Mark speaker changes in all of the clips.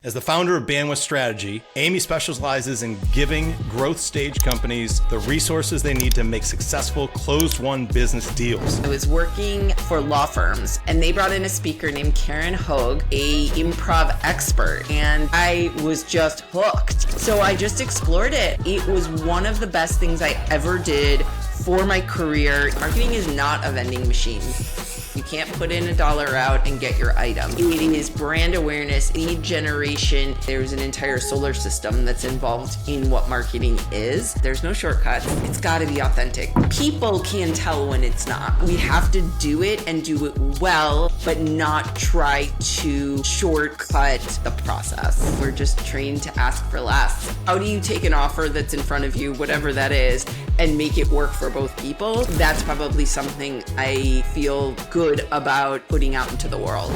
Speaker 1: As the founder of Bandwidth Strategy, Aimee specializes in giving growth stage companies the resources they need to make successful closed-won business deals.
Speaker 2: I was working for law firms and they brought in a speaker named Karen Hogue, a improv expert, and I was just hooked. So I just explored it. It was one of the best things I ever did for my career. Marketing is not a vending machine. You can't put in $1 out and get your item. It is brand awareness, lead generation. There's an entire solar system that's involved in what marketing is. There's no shortcuts. It's got to be authentic. People can tell when it's not. We have to do it and do it well, but not try to shortcut the process. We're just trained to ask for less. How do you take an offer that's in front of you, whatever that is, and make it work for both people? That's probably something I feel good about putting out into the world.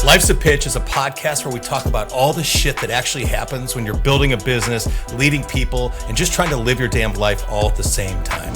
Speaker 1: Life's a Pitch is a podcast where we talk about all the shit that actually happens when you're building a business, leading people, and just trying to live your damn life all at the same time.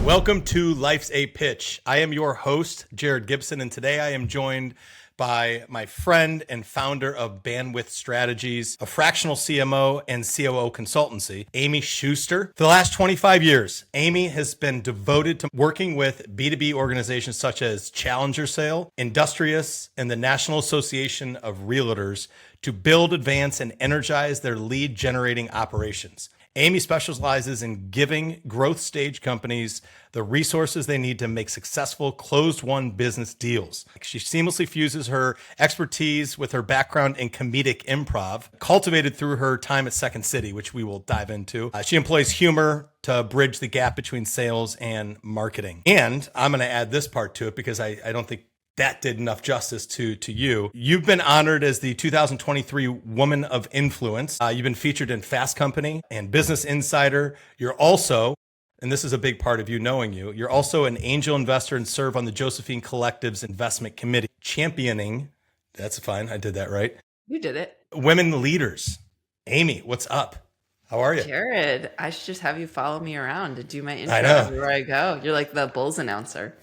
Speaker 1: Welcome to Life's a Pitch. I am your host, Jared Gibson, and today I am joined by my friend and founder of Bandwidth Strategies, a fractional CMO and COO consultancy, Aimee Schuster. For the last 25 years, Aimee has been devoted to working with B2B organizations such as Challenger Sale, Industrious, and the National Association of Realtors to build, advance, and energize their lead generating operations. Aimee specializes in giving growth stage companies the resources they need to make successful closed-won business deals. She seamlessly fuses her expertise with her background in comedic improv, cultivated through her time at Second City, which we will dive into. She employs humor to bridge the gap between sales and marketing. And I'm going to add this part to it because I don't think that did enough justice to you. You've been honored as the 2023 Woman of Influence. You've been featured in Fast Company and Business Insider. You're also, and this is a big part of you knowing you, you're also an angel investor and serve on the Josephine Collective's investment committee, championing, that's fine, I did that right.
Speaker 2: You did it.
Speaker 1: Women leaders. Aimee, what's up? How are you?
Speaker 2: Jared, I should just have you follow me around to do my intro
Speaker 1: I know.
Speaker 2: everywhere I go. You're like the Bulls announcer.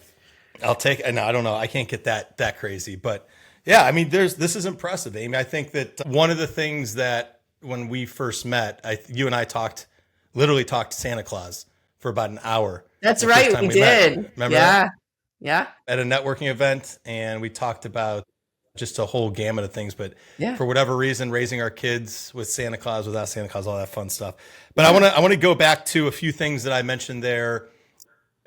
Speaker 1: I'll take, no, I don't know. I can't get that crazy, but yeah, I mean, this is impressive, Aimee. I think that one of the things that when we first met, you and I literally talked Santa Claus for about an hour.
Speaker 2: That's right. We did.
Speaker 1: Remember?
Speaker 2: Yeah. Yeah.
Speaker 1: At a networking event, and we talked about just a whole gamut of things, but
Speaker 2: yeah,
Speaker 1: for whatever reason, raising our kids with Santa Claus, without Santa Claus, all that fun stuff. But I want to go back to a few things that I mentioned there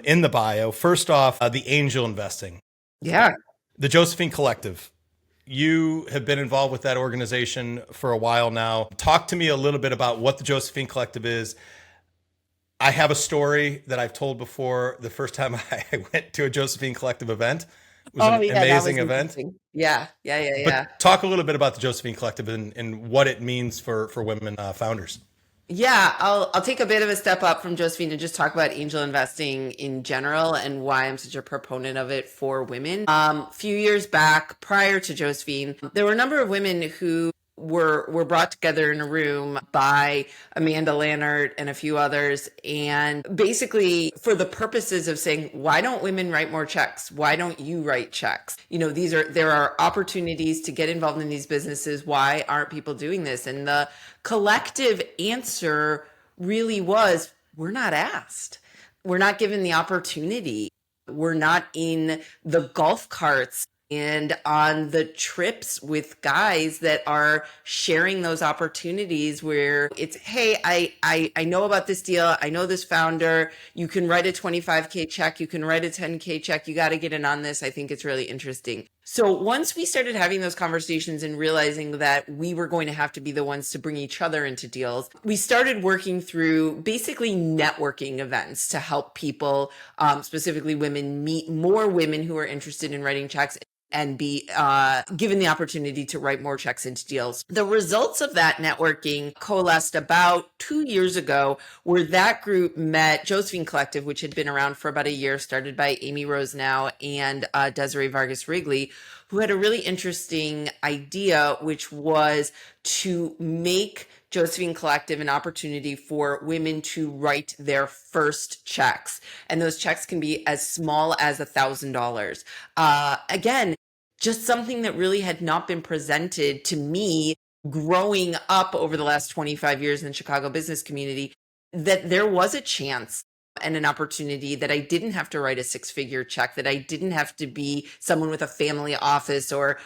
Speaker 1: in the bio. First off, the angel investing.
Speaker 2: Yeah.
Speaker 1: The Josephine Collective. You have been involved with that organization for a while now. Talk to me a little bit about what the Josephine Collective is. I have a story that I've told before. The first time I went to a Josephine Collective event, it was an amazing event.
Speaker 2: Yeah.
Speaker 1: But talk a little bit about the Josephine Collective and what it means for women founders.
Speaker 2: Yeah, I'll take a bit of a step up from Josephine and just talk about angel investing in general and why I'm such a proponent of it for women. A few years back, prior to Josephine, there were a number of women who were brought together in a room by Amanda Lannert and a few others. And basically for the purposes of saying, why don't women write more checks? Why don't you write checks? You know, there are opportunities to get involved in these businesses. Why aren't people doing this? And the collective answer really was, we're not asked. We're not given the opportunity. We're not in the golf carts and on the trips with guys that are sharing those opportunities where it's, hey, I know about this deal. I know this founder. You can write a 25K check. You can write a 10K check. You got to get in on this. I think it's really interesting. So once we started having those conversations and realizing that we were going to have to be the ones to bring each other into deals, we started working through basically networking events to help people, specifically women, meet more women who are interested in writing checks and be given the opportunity to write more checks into deals. The results of that networking coalesced about 2 years ago, where that group met Josephine Collective, which had been around for about a year, started by Amy Rose now and Desiree Vargas Wrigley, who had a really interesting idea, which was to make Josephine Collective an opportunity for women to write their first checks. And those checks can be as small as $1,000. Again, just something that really had not been presented to me growing up over the last 25 years in the Chicago business community, that there was a chance and an opportunity that I didn't have to write a six-figure check, that I didn't have to be someone with a family office or,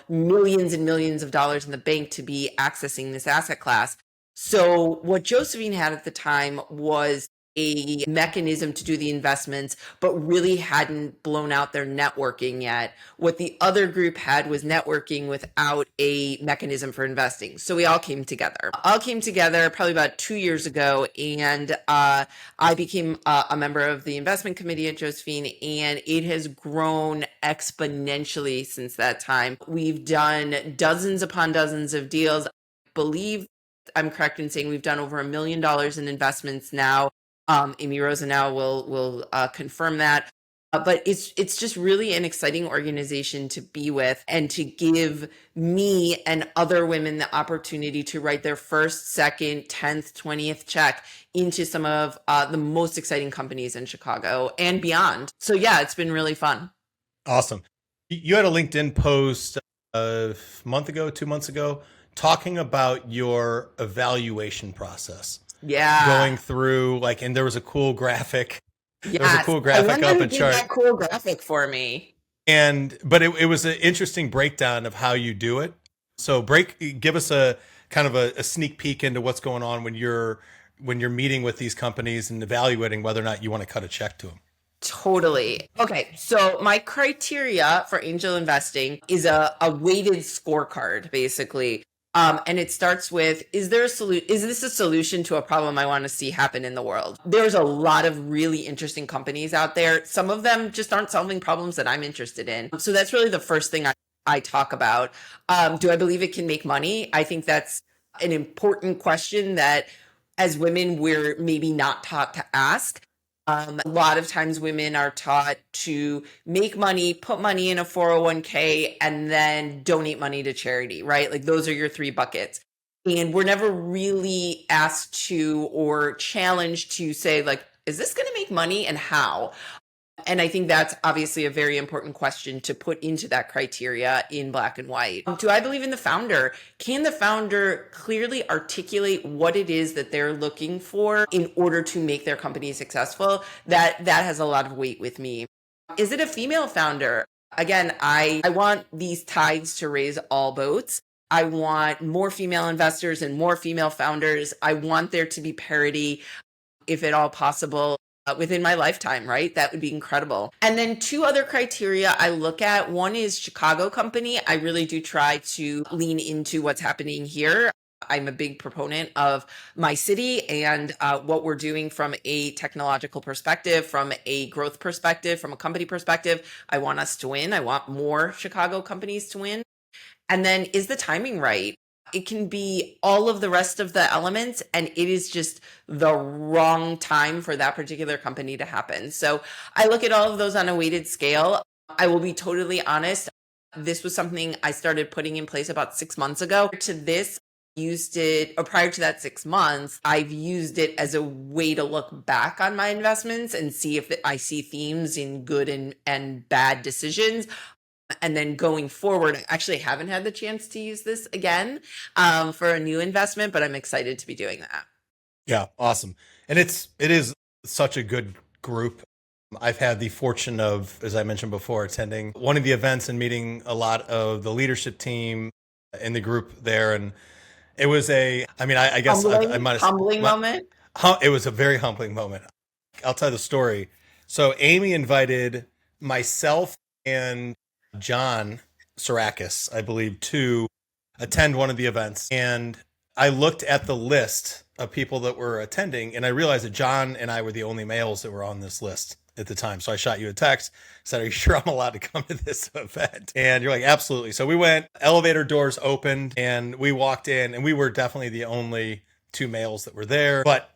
Speaker 2: millions and millions of dollars in the bank to be accessing this asset class. So what Josephine had at the time was a mechanism to do the investments, but really hadn't blown out their networking yet. What the other group had was networking without a mechanism for investing. So we all came together. Probably about 2 years ago, and I became a member of the investment committee at Josephine, and it has grown exponentially since that time. We've done dozens upon dozens of deals. I believe I'm correct in saying we've done over $1 million in investments now. Amy Rosenau will confirm that. But it's just really an exciting organization to be with and to give me and other women the opportunity to write their first, second, 10th, 20th check into some of the most exciting companies in Chicago and beyond. So yeah, it's been really fun.
Speaker 1: Awesome. You had a LinkedIn post a month ago, 2 months ago, talking about your evaluation process.
Speaker 2: Yeah.
Speaker 1: Going through and there was a cool graphic.
Speaker 2: Yes.
Speaker 1: There was a cool graphic up and chart.
Speaker 2: That cool graphic for me.
Speaker 1: But it was an interesting breakdown of how you do it. So give us a kind of a sneak peek into what's going on when you're meeting with these companies and evaluating whether or not you want to cut a check to them.
Speaker 2: Totally. Okay. So my criteria for angel investing is a weighted scorecard, basically. And it starts with, is this a solution to a problem I want to see happen in the world? There's a lot of really interesting companies out there. Some of them just aren't solving problems that I'm interested in. So that's really the first thing I talk about. Do I believe it can make money? I think that's an important question that as women, we're maybe not taught to ask. A lot of times women are taught to make money, put money in a 401k, and then donate money to charity, right? Like those are your three buckets. And we're never really asked to or challenged to say, is this going to make money and how? And I think that's obviously a very important question to put into that criteria in black and white. Do I believe in the founder? Can the founder clearly articulate what it is that they're looking for in order to make their company successful? That has a lot of weight with me. Is it a female founder? Again, I want these tides to raise all boats. I want more female investors and more female founders. I want there to be parity, if at all possible, within my lifetime, right? That would be incredible. And then two other criteria I look at. One is Chicago company. I really do try to lean into what's happening here. I'm a big proponent of my city and what we're doing from a technological perspective, from a growth perspective, from a company perspective. I want us to win. I want more Chicago companies to win. And then, is the timing right? It can be all of the rest of the elements, and it is just the wrong time for that particular company to happen. So I look at all of those on a weighted scale. I will be totally honest. This was something I started putting in place about 6 months ago. To this, used it, or prior to that 6 months, I've used it as a way to look back on my investments and see if I see themes in good and bad decisions. And then going forward, I actually haven't had the chance to use this again for a new investment, but I'm excited to be doing that.
Speaker 1: Yeah, awesome. And it is such a good group. I've had the fortune of, as I mentioned before, attending one of the events and meeting a lot of the leadership team in the group there. And it was I guess I might have
Speaker 2: humbling moment.
Speaker 1: It was a very humbling moment. I'll tell the story. So Amy invited myself and John Sarakis, I believe, to attend one of the events. And I looked at the list of people that were attending, and I realized that John and I were the only males that were on this list. at the time. So I shot you a text, said, "Are you sure I'm allowed to come to this event?" And you're like, "Absolutely." So we went, elevator doors opened, and we walked in, and we were definitely the only two males that were there. But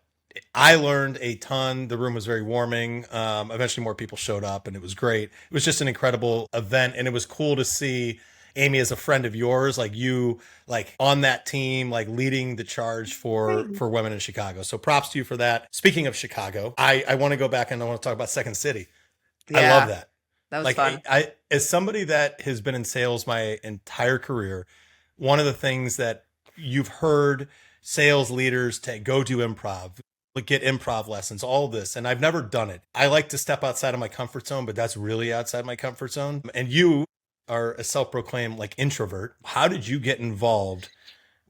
Speaker 1: I learned a ton. The room was very warming. Eventually, more people showed up, and it was great. It was just an incredible event, and it was cool to see Aimee as a friend of yours, like you, like on that team, like leading the charge for women in Chicago. So props to you for that. Speaking of Chicago, I want to go back and I want to talk about Second City. I love
Speaker 2: Yeah,
Speaker 1: that.
Speaker 2: that was
Speaker 1: Like
Speaker 2: fun.
Speaker 1: I as somebody that has been in sales my entire career, one of the things that you've heard sales leaders go do improv, like get improv lessons, all this. And I've never done it. I like to step outside of my comfort zone, but that's really outside my comfort zone. And you are a self-proclaimed like introvert. How did you get involved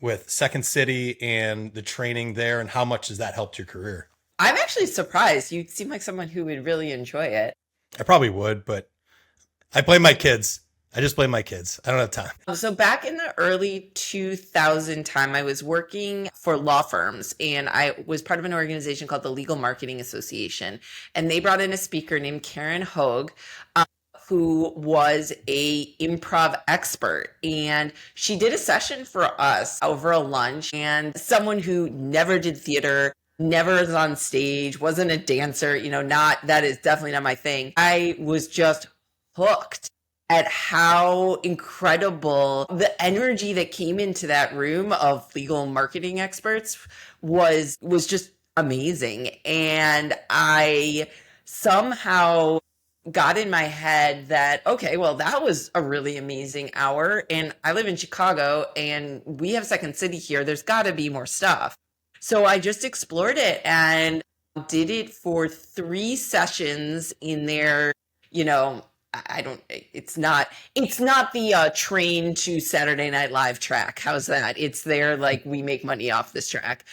Speaker 1: with Second City and the training there, and how much has that helped your career?
Speaker 2: I'm actually surprised. You seem like someone who would really enjoy it.
Speaker 1: I probably would, but I blame my kids. I just blame my kids. I don't have time.
Speaker 2: So back in the early 2000 time, I was working for law firms, and I was part of an organization called the Legal Marketing Association. And they brought in a speaker named Karen Hogue, who was a improv expert, and she did a session for us over a lunch. And someone who never did theater, never was on stage, wasn't a dancer, not, that is definitely not my thing. I was just hooked at how incredible the energy that came into that room of legal marketing experts was just amazing. And I somehow got in my head that, okay, well, that was a really amazing hour. And I live in Chicago and we have Second City here. There's got to be more stuff. So I just explored it and did it for 3 sessions in there. I don't, it's not the train to Saturday Night Live track. How's that? It's there, like, we make money off this track.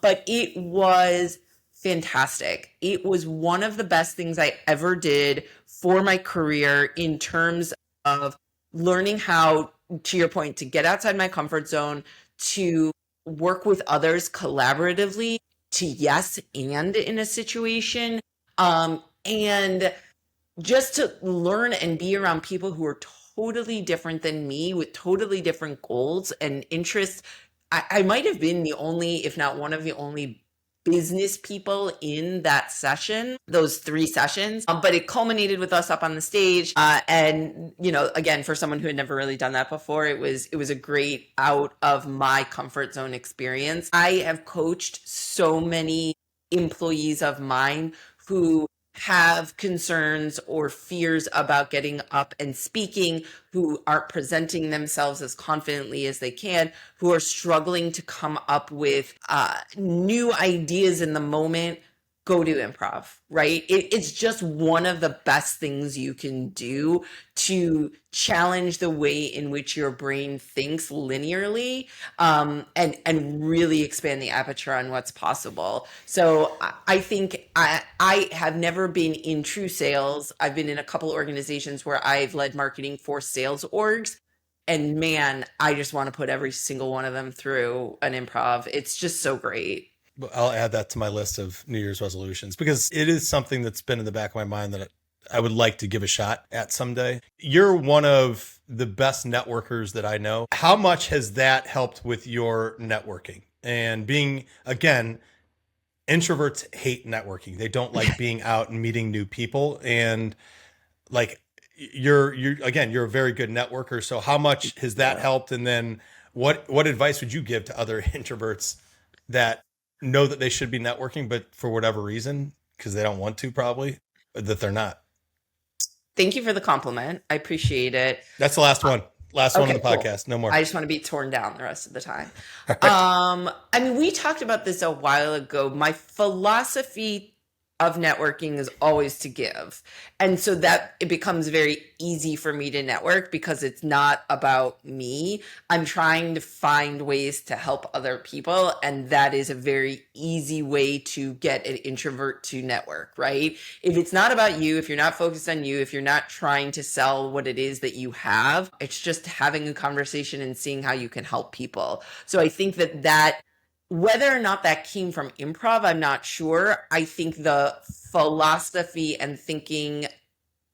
Speaker 2: But it was fantastic. It was one of the best things I ever did for my career in terms of learning how, to your point, to get outside my comfort zone, to work with others collaboratively, to yes and in a situation, and just to learn and be around people who are totally different than me with totally different goals and interests. I might have been the only, if not one of the only business people in that session, those 3 sessions. But it culminated with us up on the stage. And, again, for someone who had never really done that before, it was a great out of my comfort zone experience. I have coached so many employees of mine who have concerns or fears about getting up and speaking, who aren't presenting themselves as confidently as they can, who are struggling to come up with new ideas in the moment. Go do improv, right? It's just one of the best things you can do to challenge the way in which your brain thinks linearly, and really expand the aperture on what's possible. So I think I have never been in true sales. I've been in a couple organizations where I've led marketing for sales orgs. And man, I just want to put every single one of them through an improv. It's just so great.
Speaker 1: I'll add that to my list of New Year's resolutions because it is something that's been in the back of my mind that I would like to give a shot at someday. You're one of the best networkers that I know. How much has that helped with your networking? And being, again, introverts hate networking. They don't like being out and meeting new people. And like you're a very good networker. So how much has that helped? And then what advice would you give to other introverts that know that they should be networking, but for whatever reason, because they don't want to, probably, that they're not?
Speaker 2: Thank you for the compliment. I appreciate it.
Speaker 1: That's the last one. Last one on the
Speaker 2: Cool.
Speaker 1: podcast. No more.
Speaker 2: I just want to be torn down the rest of the time.
Speaker 1: Right.
Speaker 2: I mean, we talked about this a while ago. My philosophy of networking is always to give. And so that it becomes very easy for me to network because it's not about me. I'm trying to find ways to help other people. And that is a very easy way to get an introvert to network, right? If it's not about you, if you're not focused on you, if you're not trying to sell what it is that you have, it's just having a conversation and seeing how you can help people. So I think that Whether or not that came from improv, I'm not sure. I think the philosophy and thinking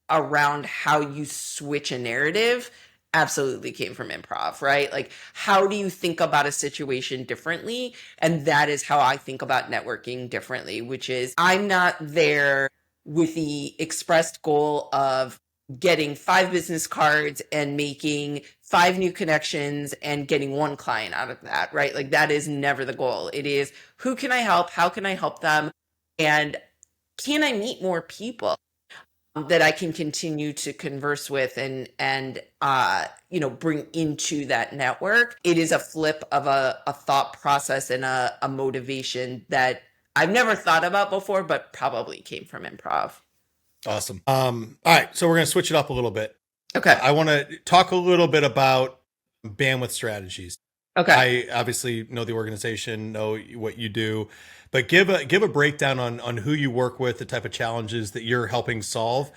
Speaker 2: around how you switch a narrative absolutely came from improv, right? Like, how do you think about a situation differently? And that is how I think about networking differently, which is I'm not there with the expressed goal of getting 5 business cards and making 5 new connections and getting 1 client out of that, right? Like, that is never the goal. It is, who can I help? How can I help them? And can I meet more people that I can continue to converse with and bring into that network? It is a flip of a thought process and a motivation that I've never thought about before, but probably came from improv.
Speaker 1: Awesome. All right. So we're going to switch it up a little bit.
Speaker 2: Okay.
Speaker 1: I want to talk a little bit about bandwidth strategies.
Speaker 2: Okay.
Speaker 1: I obviously know the organization, know what you do, but give a breakdown on who you work with, the type of challenges that you're helping solve.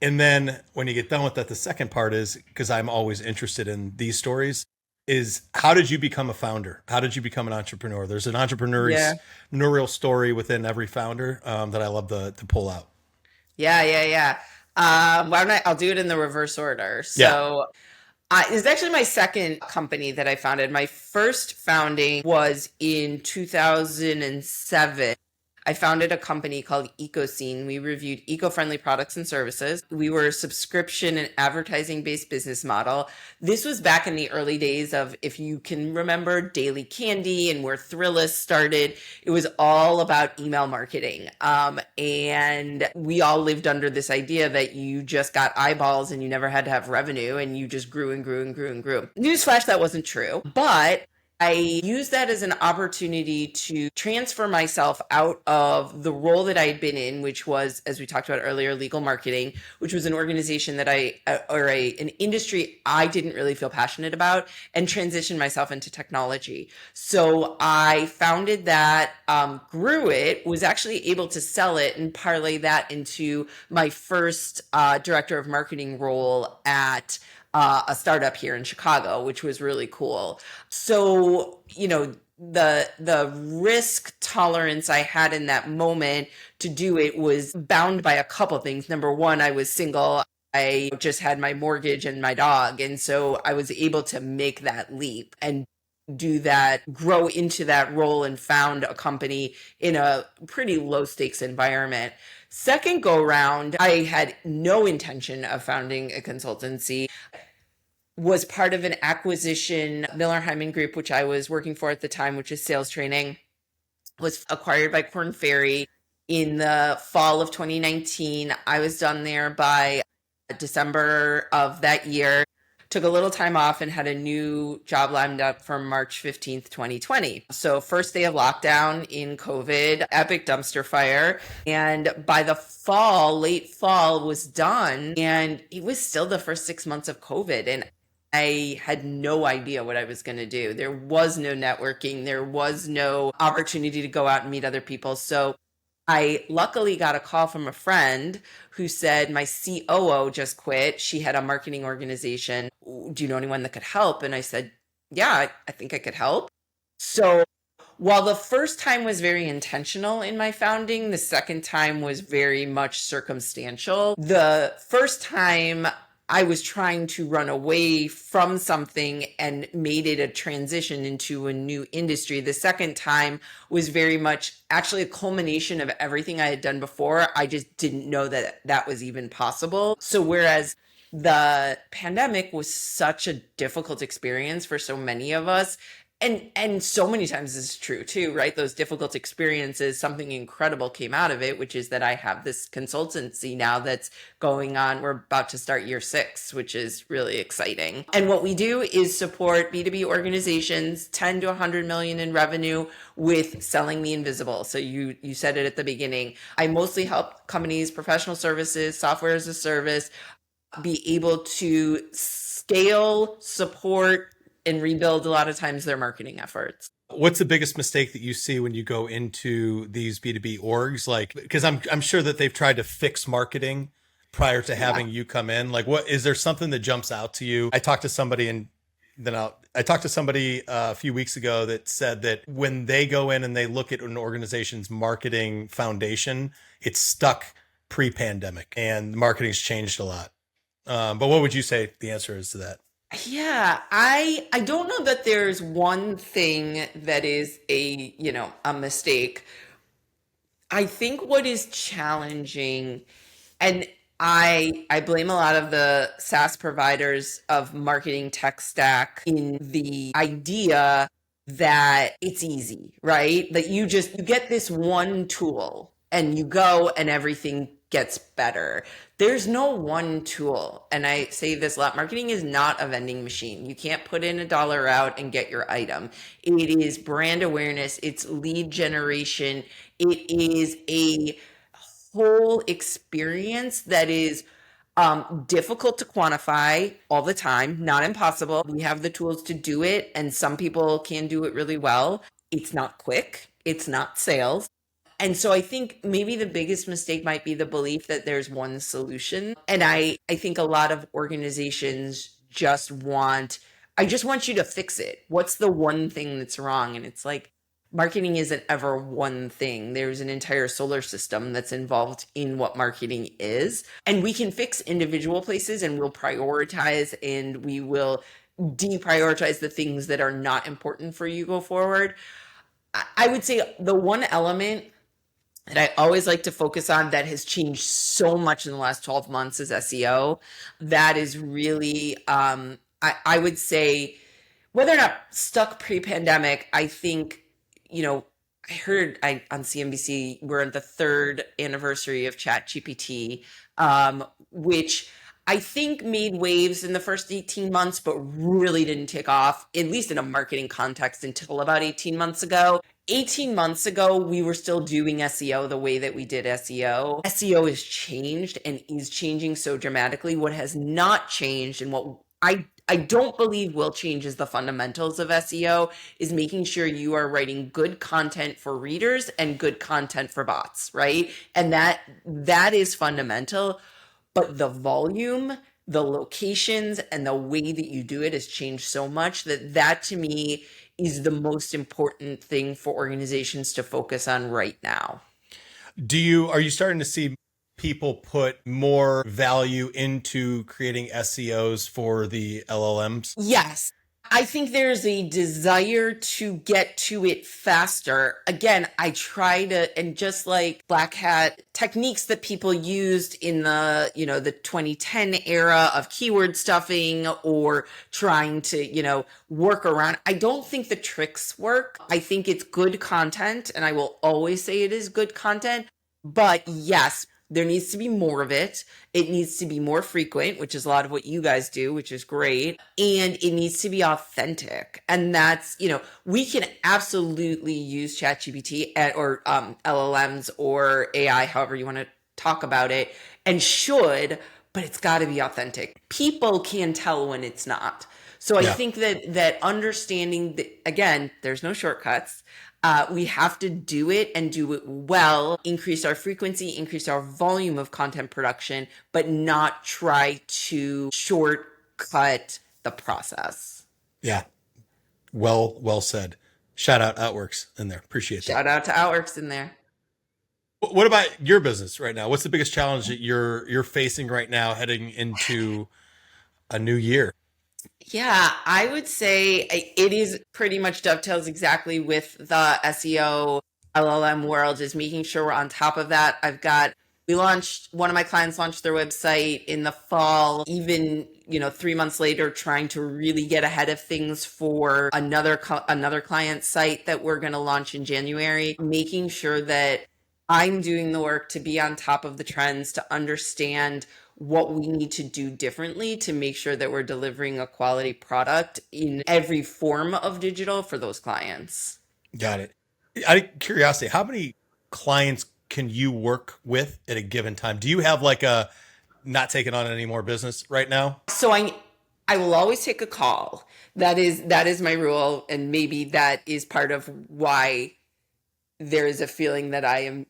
Speaker 1: And then when you get done with that, the second part is, because I'm always interested in these stories, is how did you become a founder? How did you become an entrepreneur? There's an
Speaker 2: Yeah.
Speaker 1: entrepreneurial story within every founder that I love to pull out.
Speaker 2: Yeah. Yeah. Yeah. Why don't I'll do it in the reverse order.
Speaker 1: Yeah.
Speaker 2: So it's actually my second company that I founded. My first founding was in 2007. I founded a company called EcoScene. We reviewed eco-friendly products and services. We were a subscription and advertising-based business model. This was back in the early days of, if you can remember, Daily Candy and where Thrillist started. It was all about email marketing. And we all lived under this idea that you just got eyeballs and you never had to have revenue, and you just grew and grew and grew and grew. Newsflash, that wasn't true. But I used that as an opportunity to transfer myself out of the role that I had been in, which was, as we talked about earlier, legal marketing, which was an organization that an industry I didn't really feel passionate about, and transition myself into technology. So I founded that, grew it, was actually able to sell it and parlay that into my first director of marketing role at a startup here in Chicago, which was really cool. So, the risk tolerance I had in that moment to do it was bound by a couple things. Number one, I was single. I just had my mortgage and my dog. And so I was able to make that leap and do that, grow into that role, and found a company in a pretty low stakes environment. Second go round, I had no intention of founding a consultancy. Was part of an acquisition. Miller Hyman Group, which I was working for at the time, which is sales training, was acquired by Korn Ferry in the fall of 2019. I was done there by December of that year. Took a little time off and had a new job lined up for March 15th, 2020. So first day of lockdown in COVID, epic dumpster fire. And by the fall, late fall was done. And it was still the first 6 months of COVID. And I had no idea what I was going to do. There was no networking. There was no opportunity to go out and meet other people. So I luckily got a call from a friend who said, my COO just quit. She had a marketing organization. Do you know anyone that could help? And I said, yeah, I think I could help. So while the first time was very intentional in my founding, the second time was very much circumstantial. The first time I was trying to run away from something and made it a transition into a new industry. The second time was very much actually a culmination of everything I had done before. I just didn't know that that was even possible. So whereas the pandemic was such a difficult experience for so many of us, and so many times this is true too, right? Those difficult experiences, something incredible came out of it, which is that I have this consultancy now that's going on. We're about to start year 6, which is really exciting. And what we do is support B2B organizations, 10 to 100 million in revenue, with selling the invisible. So you said it at the beginning. I mostly help companies, professional services, software as a service, be able to scale, support, and rebuild a lot of times their marketing efforts.
Speaker 1: What's the biggest mistake that you see when you go into these B2B orgs? Like, because I'm sure that they've tried to fix marketing prior to having you come in. Like, what is there something that jumps out to you? I talked to somebody and I talked to somebody a few weeks ago that said that when they go in and they look at an organization's marketing foundation, it's stuck pre-pandemic and marketing's changed a lot. But what would you say the answer is to that?
Speaker 2: Yeah, I don't know that there's one thing that is a mistake. I think what is challenging, and I blame a lot of the SaaS providers of marketing tech stack in the idea that it's easy, right? That you get this one tool and you go and everything gets better. There's no one tool. And I say this a lot, marketing is not a vending machine. You can't put in $1 out and get your item. It is brand awareness, it's lead generation, it is a whole experience that is difficult to quantify all the time, not impossible. We have the tools to do it, and some people can do it really well. It's not quick, it's not sales. And so I think maybe the biggest mistake might be the belief that there's one solution. And I think a lot of organizations I just want you to fix it. What's the one thing that's wrong? And it's like, marketing isn't ever one thing. There's an entire solar system that's involved in what marketing is. And we can fix individual places and we'll prioritize and we will deprioritize the things that are not important for you go forward. I would say the one element that I always like to focus on that has changed so much in the last 12 months is SEO. That is really, I would say, whether or not stuck pre-pandemic, I think, I heard on CNBC, we're at the third anniversary of ChatGPT, which I think made waves in the first 18 months, but really didn't take off, at least in a marketing context, until about 18 months ago. 18 months ago, we were still doing SEO the way that we did SEO. SEO has changed and is changing so dramatically. What has not changed and what I don't believe will change is the fundamentals of SEO, is making sure you are writing good content for readers and good content for bots, right? And that is fundamental. But the volume, the locations, and the way that you do it has changed so much that to me is the most important thing for organizations to focus on right now.
Speaker 1: Are you starting to see people put more value into creating SEOs for the LLMs?
Speaker 2: Yes. I think there's a desire to get to it faster. Again, I try to, and just like Black Hat techniques that people used in the 2010 era of keyword stuffing or trying to, work around. I don't think the tricks work. I think it's good content, and I will always say it is good content. But yes, there needs to be more of it. It needs to be more frequent, which is a lot of what you guys do, which is great. And it needs to be authentic. And that's, we can absolutely use ChatGPT or LLMs or AI, however you want to talk about it, and should, but it's got to be authentic. People can tell when it's not. So I think that understanding that, again, there's no shortcuts. We have to do it and do it well, increase our frequency, increase our volume of content production, but not try to shortcut the process.
Speaker 1: Yeah. Well said. Shout out Outworks in there. Appreciate that.
Speaker 2: Shout out to Outworks in there.
Speaker 1: What about your business right now? What's the biggest challenge that you're facing right now heading into a new year?
Speaker 2: Yeah, I would say it is pretty much dovetails exactly with the SEO LLM world, is making sure we're on top of that. One of my clients launched their website in the fall, even, 3 months later, trying to really get ahead of things for another client site that we're going to launch in January, making sure that I'm doing the work to be on top of the trends, to understand what we need to do differently to make sure that we're delivering a quality product in every form of digital for those clients.
Speaker 1: Got it. Out of curiosity, how many clients can you work with at a given time? Do you have like a not taking on any more business right now?
Speaker 2: So I will always take a call. That is my rule, and maybe that is part of why there is a feeling that I am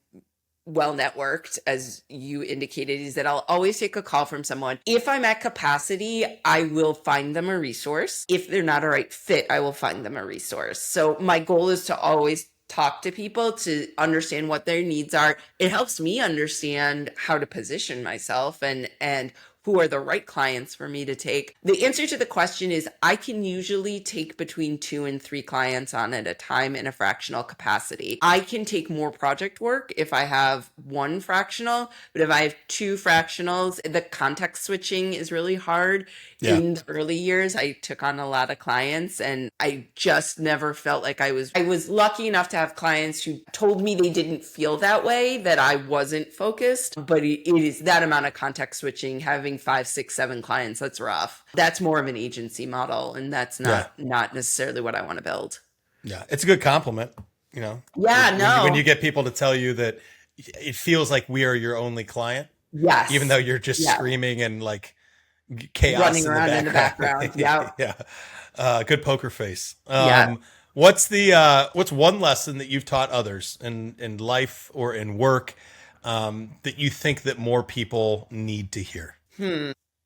Speaker 2: well networked, as you indicated, is that I'll always take a call from someone. If I'm at capacity, I will find them a resource. If they're not a right fit, I will find them a resource. So my goal is to always talk to people to understand what their needs are. It helps me understand how to position myself and who are the right clients for me to take. The answer to the question is I can usually take between 2 and 3 clients on at a time in a fractional capacity. I can take more project work if I have 1 fractional, but if I have 2 fractionals, the context switching is really hard.
Speaker 1: Yeah.
Speaker 2: In the early years, I took on a lot of clients and I just never felt like I was lucky enough to have clients who told me they didn't feel that way, that I wasn't focused, but it is that amount of context switching, having 5, 6, 7 clients, that's rough. That's more of an agency model, and that's not necessarily what I want to build.
Speaker 1: Yeah. It's a good compliment, you know.
Speaker 2: Yeah,
Speaker 1: When you get people to tell you that it feels like we are your only client,
Speaker 2: yes,
Speaker 1: even though you're just screaming and like chaos
Speaker 2: running around in the background. Yeah.
Speaker 1: Yeah. Good poker face.
Speaker 2: Yeah.
Speaker 1: What's one lesson that you've taught others in life or in work that you think that more people need to hear?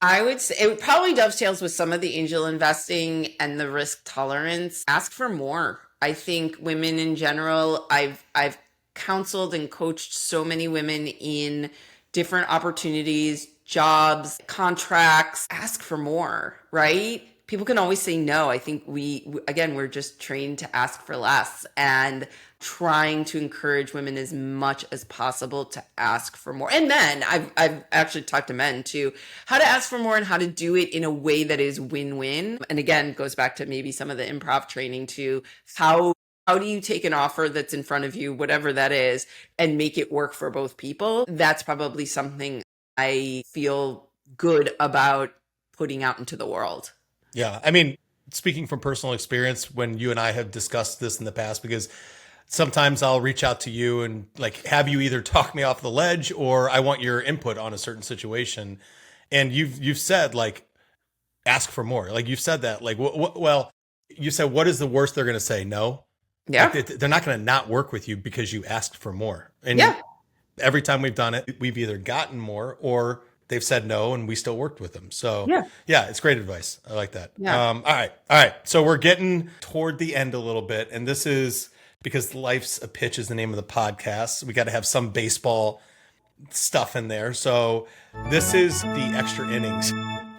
Speaker 2: I would say it probably dovetails with some of the angel investing and the risk tolerance. Ask for more. I think women in general, I've counseled and coached so many women in different opportunities, jobs, contracts. Ask for more, right? People can always say no. I think we're just trained to ask for less, and trying to encourage women as much as possible to ask for more. And men, I've actually talked to men too, how to ask for more and how to do it in a way that is win-win. And again, goes back to maybe some of the improv training too. How do you take an offer that's in front of you, whatever that is, and make it work for both people? That's probably something I feel good about putting out into the world.
Speaker 1: Yeah. I mean, speaking from personal experience, when you and I have discussed this in the past, because sometimes I'll reach out to you and like have you either talk me off the ledge or I want your input on a certain situation. And you've said like, ask for more. Like you've said that, like, well, you said, what is the worst they're going to say? No.
Speaker 2: Yeah.
Speaker 1: Like, they're not going to not work with you because you asked for more. And
Speaker 2: yeah.
Speaker 1: Every time we've done it, we've either gotten more or they've said no and we still worked with them. So yeah, it's great advice. I like that.
Speaker 2: Yeah.
Speaker 1: All right. So we're getting toward the end a little bit, and this is because Life's a Pitch is the name of the podcast. We got to have some baseball stuff in there. So this is the extra innings,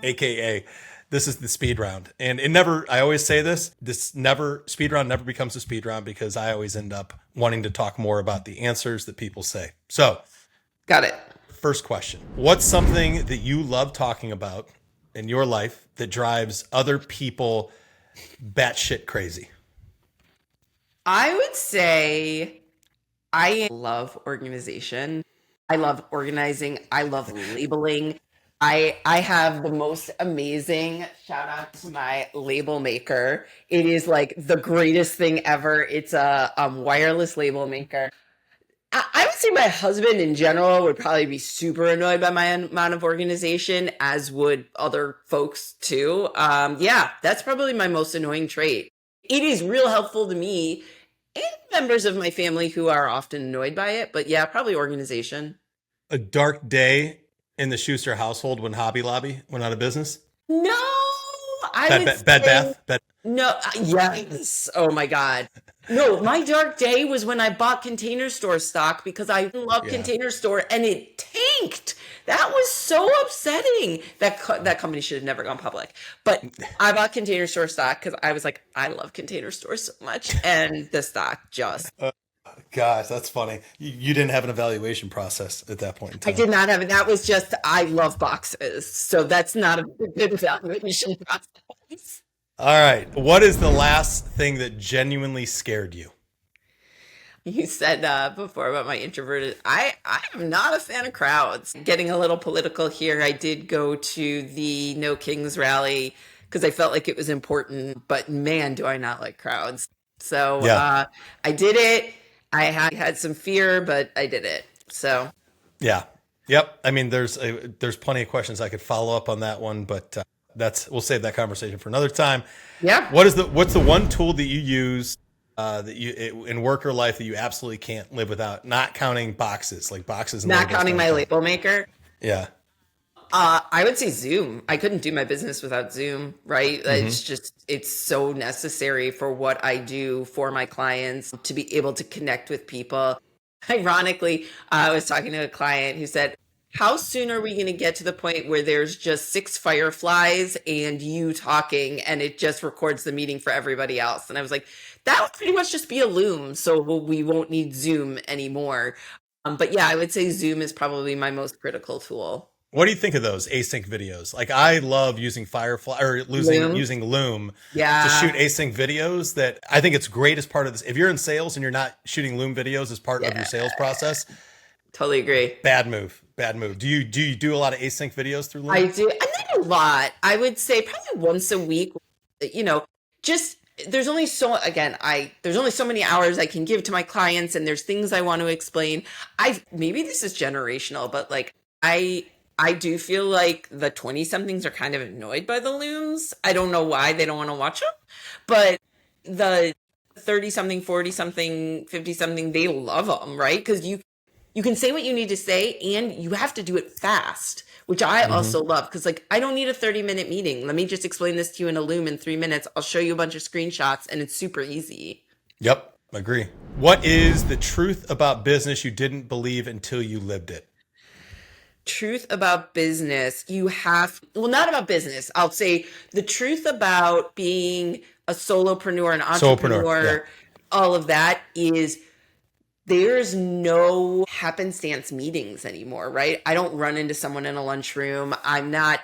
Speaker 1: AKA this is the speed round. And I always say speed round never becomes a speed round because I always end up wanting to talk more about the answers that people say. So
Speaker 2: got it.
Speaker 1: First question. What's something that you love talking about in your life that drives other people batshit crazy?
Speaker 2: I would say I love organization. I love organizing. I love labeling. I have the most amazing shout out to my label maker. It is like the greatest thing ever. It's a wireless label maker. I would say my husband in general would probably be super annoyed by my amount of organization, as would other folks too. Yeah, that's probably my most annoying trait. It is real helpful to me and members of my family who are often annoyed by it. But yeah, probably organization.
Speaker 1: A dark day in the Schuster household when Hobby Lobby went out of business?
Speaker 2: No,
Speaker 1: Bed Bath?
Speaker 2: No, yes. Oh my God. No, my dark day was when I bought Container Store stock because I love Container Store and it tanked. That was so upsetting. That company should have never gone public. But I bought Container Store stock because I was like, I love Container Store so much, and the stock just.
Speaker 1: Gosh, that's funny. You didn't have an evaluation process at that point in time.
Speaker 2: I did not have it. That was just, I love boxes. So that's not a good evaluation process.
Speaker 1: All right. What is the last thing that genuinely scared you?
Speaker 2: You said before about my introverted. I am not a fan of crowds. Getting a little political here, I did go to the No Kings rally because I felt like it was important, but man, do I not like crowds. So I did it. I had some fear, but I did it. So
Speaker 1: yeah. Yep. I mean, there's plenty of questions I could follow up on that one, but we'll save that conversation for another time.
Speaker 2: Yeah.
Speaker 1: What's the one tool that you use that in work or life that you absolutely can't live without, not counting boxes, like boxes and
Speaker 2: Not
Speaker 1: labels
Speaker 2: counting
Speaker 1: don't
Speaker 2: my
Speaker 1: count.
Speaker 2: label maker.
Speaker 1: Yeah.
Speaker 2: I would say Zoom. I couldn't do my business without Zoom, right?
Speaker 1: Mm-hmm.
Speaker 2: It's so necessary for what I do for my clients to be able to connect with people. Ironically, I was talking to a client who said, how soon are we going to get to the point where there's just 6 fireflies and you talking and it just records the meeting for everybody else? And I was like, that would pretty much just be a Loom. So we won't need Zoom anymore. But yeah, I would say Zoom is probably my most critical tool.
Speaker 1: What do you think of those async videos? Like I love using Firefly or
Speaker 2: Loom.
Speaker 1: using Loom to shoot
Speaker 2: Yeah.
Speaker 1: async videos that I think it's great as part of this. If you're in sales and you're not shooting Loom videos as part of your
Speaker 2: Yeah.
Speaker 1: sales process,
Speaker 2: Totally agree.
Speaker 1: bad move. Bad move. Do you do a lot of async videos through
Speaker 2: I
Speaker 1: Loom?
Speaker 2: do. I think a lot. I would say probably once a week, you know, just there's only so again, there's only so many hours I can give to my clients and there's things I want to explain. I maybe this is generational, but like I I do feel like the 20 somethings are kind of annoyed by the Looms. I don't know why they don't want to watch them, but the 30 something, 40 something, 50 something, they love them, right? Because you can say what you need to say and you have to do it fast, which I
Speaker 1: Mm-hmm.
Speaker 2: also love because like I don't need a 30-minute meeting. Let me just explain this to you in a Loom in 3 minutes. I'll show you a bunch of screenshots and it's super easy.
Speaker 1: Yep, agree. What is the truth about business you didn't believe until you lived it?
Speaker 2: Truth about business, you have, well, not about business. I'll say the truth about being a solopreneur, an
Speaker 1: Solopreneur. Yeah.
Speaker 2: entrepreneur, all of that is there's no happenstance meetings anymore, right? I don't run into someone in a lunchroom. I'm not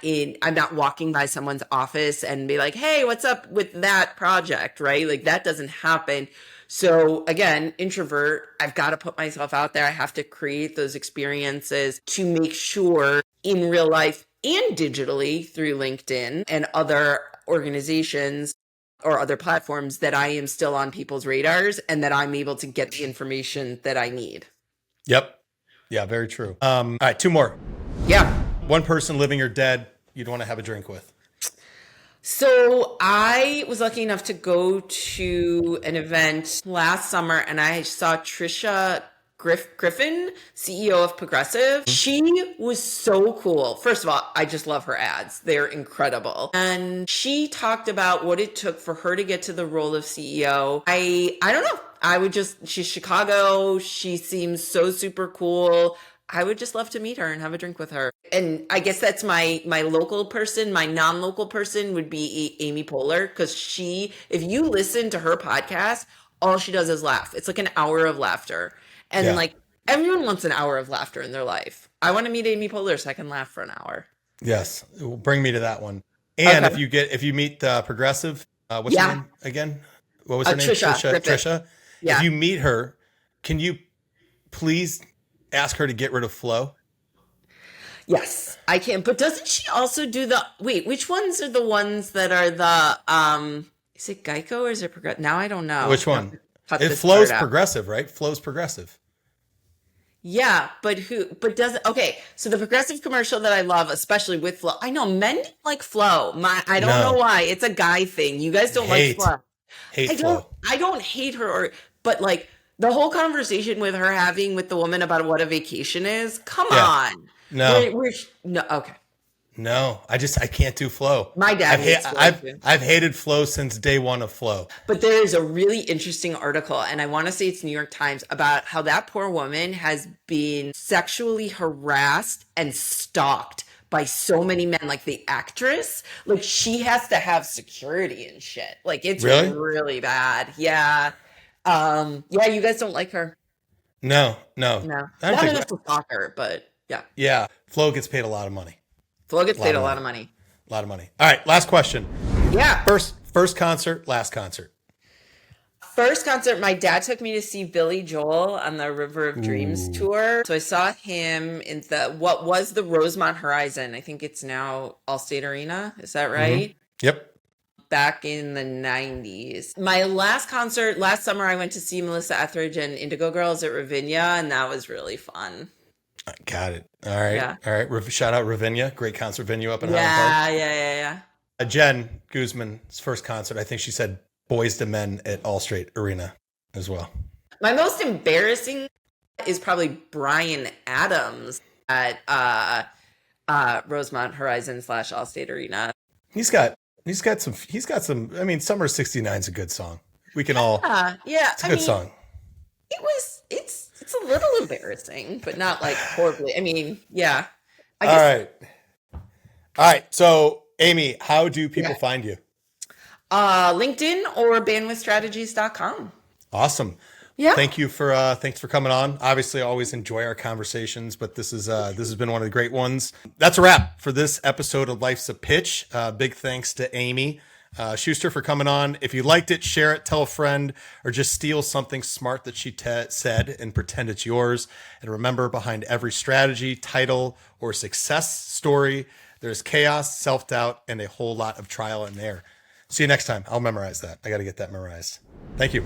Speaker 2: walking by someone's office and be like, hey, what's up with that project, right? Like that doesn't happen. So again, introvert, I've got to put myself out there. I have to create those experiences to make sure in real life and digitally through LinkedIn and other organizations or other platforms that I am still on people's radars and that I'm able to get the information that I need.
Speaker 1: Yep. Yeah, very true. All right, two more.
Speaker 2: Yeah.
Speaker 1: One person, living or dead, you'd want to have a drink with.
Speaker 2: So I was lucky enough to go to an event last summer and I saw Trisha Griffin, CEO of Progressive. She was so cool. First of all, I just love her ads. They're incredible. And she talked about what it took for her to get to the role of CEO. I don't know. She's Chicago. She seems so super cool. I would just love to meet her and have a drink with her. And I guess that's my local person. My non-local person would be Amy Poehler because if you listen to her podcast, all she does is laugh. It's like an hour of laughter. And
Speaker 1: Yeah.
Speaker 2: like everyone wants an hour of laughter in their life. I want to meet Amy Poehler so I can laugh for an hour.
Speaker 1: Yes. Bring me to that one. And
Speaker 2: Okay.
Speaker 1: if you meet Progressive, what's her
Speaker 2: Yeah.
Speaker 1: name again? What was her name?
Speaker 2: Trisha Griffith.
Speaker 1: Trisha. If
Speaker 2: Yeah.
Speaker 1: you meet her, can you please ask her to get rid of Flow?
Speaker 2: Yes, I can. But doesn't she also do wait, which ones are the ones that are is it Geico or is it Progressive? Now I don't know.
Speaker 1: Which
Speaker 2: I have
Speaker 1: one?
Speaker 2: to cut
Speaker 1: It
Speaker 2: this
Speaker 1: Flow's
Speaker 2: part out.
Speaker 1: Progressive, right? Flow's Progressive.
Speaker 2: Yeah, but does okay, so the Progressive commercial that I love, especially with Flow, I know men don't like Flow. I don't know
Speaker 1: No.
Speaker 2: why. It's a guy thing. You guys don't like
Speaker 1: Hate.
Speaker 2: Flow.
Speaker 1: Hate Flow.
Speaker 2: I don't hate her but like the whole conversation with her having with the woman about what a vacation is. Come
Speaker 1: Yeah.
Speaker 2: on.
Speaker 1: No.
Speaker 2: No, okay.
Speaker 1: No. I can't do Flow.
Speaker 2: My dad hates Flow too.
Speaker 1: I've hated Flow since day one of Flow.
Speaker 2: But there is a really interesting article, and I want to say it's New York Times, about how that poor woman has been sexually harassed and stalked by so many men, like the actress. Like she has to have security and shit. Like it's
Speaker 1: Really?
Speaker 2: really bad. Yeah. Yeah, you guys don't like her.
Speaker 1: No.
Speaker 2: No.
Speaker 1: I don't
Speaker 2: Not
Speaker 1: think.
Speaker 2: enough to stalk her, but yeah.
Speaker 1: Yeah. Flow gets paid a lot of money.
Speaker 2: Flo gets paid a lot
Speaker 1: money.
Speaker 2: of money.
Speaker 1: A lot of money. All right. Last question.
Speaker 2: Yeah.
Speaker 1: First concert, last concert.
Speaker 2: First concert, my dad took me to see Billy Joel on the River of Dreams tour. So I saw him in what was the Rosemont Horizon. I think it's now Allstate Arena. Is that right?
Speaker 1: Mm-hmm. Yep.
Speaker 2: Back in the 90s. My last concert, last summer, I went to see Melissa Etheridge and Indigo Girls at Ravinia, and that was really fun.
Speaker 1: Got it. All right.
Speaker 2: Yeah.
Speaker 1: All right. Shout out Ravinia. Great concert venue up in Highland Park.
Speaker 2: Yeah.
Speaker 1: Jen Guzman's first concert, I think she said Boys to Men at Allstate Arena. as well.
Speaker 2: My most embarrassing is probably Brian Adams at Rosemont Horizon / Allstate Arena.
Speaker 1: He's got some. I mean, Summer '69 is a good song. We can all.
Speaker 2: Yeah.
Speaker 1: It's a good song.
Speaker 2: It's a little embarrassing, but not like horribly. I mean, yeah.
Speaker 1: All right. So, Aimee, how do people find you?
Speaker 2: LinkedIn or bandwidthstrategies.com.
Speaker 1: Awesome.
Speaker 2: Yeah.
Speaker 1: Thanks for coming on. Obviously, I always enjoy our conversations, but this has been one of the great ones. That's a wrap for this episode of Life's a Pitch. Big thanks to Aimee Schuster for coming on. If you liked it, share it, tell a friend, or just steal something smart that she said and pretend it's yours. And remember, behind every strategy, title, or success story, there's chaos, self-doubt, and a whole lot of trial and error. See you next time. I'll memorize that. I got to get that memorized. Thank you.